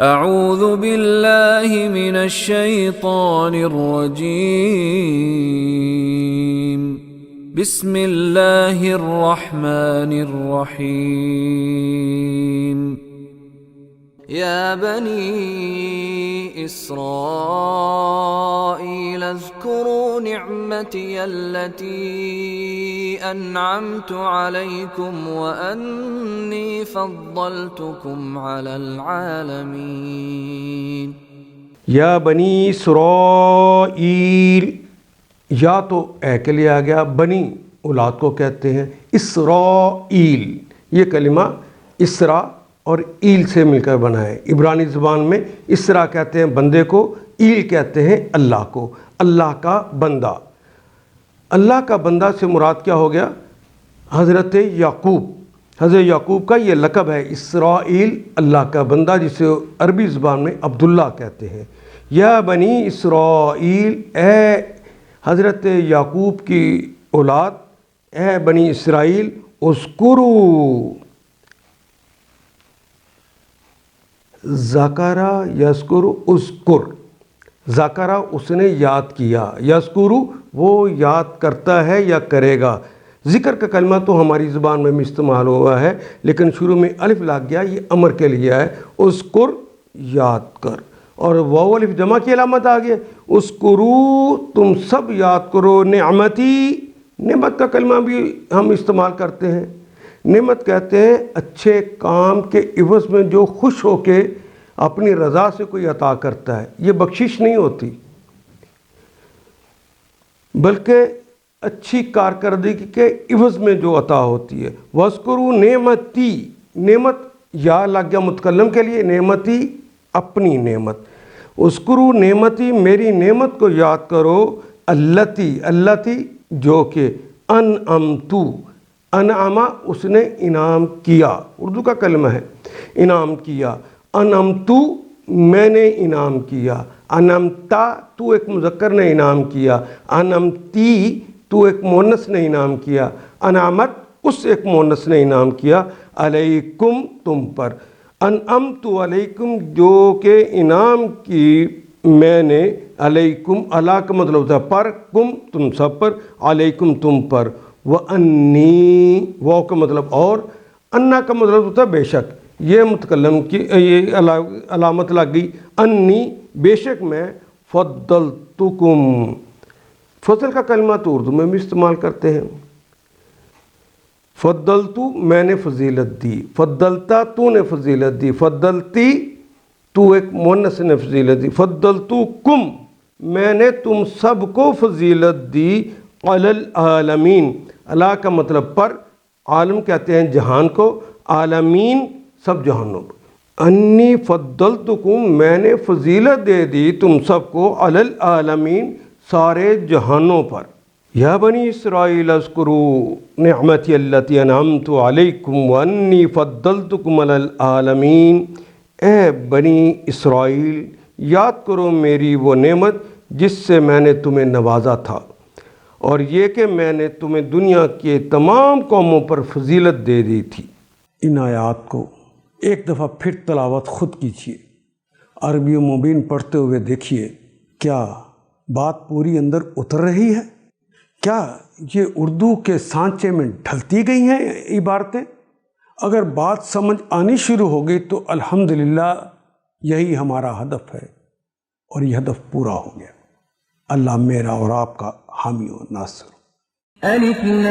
اعوذ باللہ من الشیطان الرجیم بسم اللہ الرحمن الرحیم یا بنی اسرائیل اذکروا نعمتی التي انعمت علیکم وانی فضلتکم علی العالمین۔ یا بنی اسرائیل، یا تو اے کے لیے آ گیا، بنی اولاد کو کہتے ہیں، اسرائیل یہ کلمہ اسرا اور ایل سے مل کر بنا ہے۔ عبرانی زبان میں اسرا کہتے ہیں بندے کو، ایل کہتے ہیں اللہ کو، اللہ کا بندہ۔ اللہ کا بندہ سے مراد کیا ہو گیا؟ حضرت یعقوب۔ حضرت یعقوب کا یہ لقب ہے اسرائیل، اللہ کا بندہ، جسے عربی زبان میں عبداللہ کہتے ہیں۔ یا بنی اسرائیل، اے حضرت یعقوب کی اولاد، اے بنی اسرائیل، اذکروا، ذکرہ یذکر، اذکر، ذکرہ اس نے یاد کیا، یذکر وہ یاد کرتا ہے یا کرے گا۔ ذکر کا کلمہ تو ہماری زبان میں استعمال ہوا ہے، لیکن شروع میں الف لگ گیا، یہ امر کے لیے ہے، اذکر یاد کر، اور واو الف جمع کی علامت آ گئی، اذکروا تم سب یاد کرو نعمتی۔ نعمت کا کلمہ بھی ہم استعمال کرتے ہیں۔ نعمت کہتے ہیں اچھے کام کے عوض میں جو خوش ہو کے اپنی رضا سے کوئی عطا کرتا ہے، یہ بخشش نہیں ہوتی، بلکہ اچھی کارکردگی کے عوض میں جو عطا ہوتی ہے۔ وَاذْكُرُوا نعمتی، نعمت یا لگ گیا متکلم کے لیے، نعمتی اپنی نعمت۔ اذکروا نعمتی، میری نعمت کو یاد کرو، التی جو کہ انعمتو، انعما اس نے انعام کیا، اردو کا کلمہ ہے، انعام کیا، انعمتو میں نے انعام کیا، انعمتا تو ایک مذکر نے انعام کیا، انعمتی تو ایک مؤنث نے انعام کیا، انعمت اس ایک مؤنث نے انعام کیا، علیکم تم پر، انعمت علیکم جو کہ انعام کی میں نے، علیکم علی کا مطلب ہوتا ہے پر، کم تم سب پر، علیکم تم پر، وَأَنِّي واو کا مطلب اور، انا کا مطلب ہوتا ہے بے شک، یہ متکلم کی یہ علامت لگ گئی، انی بے شک میں، فضلتکم، فضل کا کلمہ تو اردو میں بھی استعمال کرتے ہیں، فضلتو میں نے فضیلت دی، فضلتا تو نے فضیلت دی، فضلتی تو ایک مؤنث نے فضیلت دی، فضلتکم میں نے تم سب کو فضیلت دی، علی العالمین، اللہ کا مطلب پر، عالم کہتے ہیں جہان کو، عالمین سب جہانوں پر، انی فضلتکم میں نے فضیلت دے دی تم سب کو، علی العالمین سارے جہانوں پر۔ یا بنی اسرائیل اذکروا نعمتی التی انعمت علیکم وانی فضلتکم علی العالمین، اے بنی اسرائیل یاد کرو میری وہ نعمت جس سے میں نے تمہیں نوازا تھا، اور یہ کہ میں نے تمہیں دنیا کے تمام قوموں پر فضیلت دے دی تھی۔ ان آیات کو ایک دفعہ پھر تلاوت خود کیجیے، عربی و مبین پڑھتے ہوئے دیکھیے، کیا بات پوری اندر اتر رہی ہے؟ کیا یہ اردو کے سانچے میں ڈھلتی گئی ہیں عبارتیں؟ اگر بات سمجھ آنی شروع ہو گئی تو الحمدللہ یہی ہمارا ہدف ہے، اور یہ ہدف پورا ہو گیا۔ اللہ میرا اور آپ کا حامی و ناصر۔ الف لام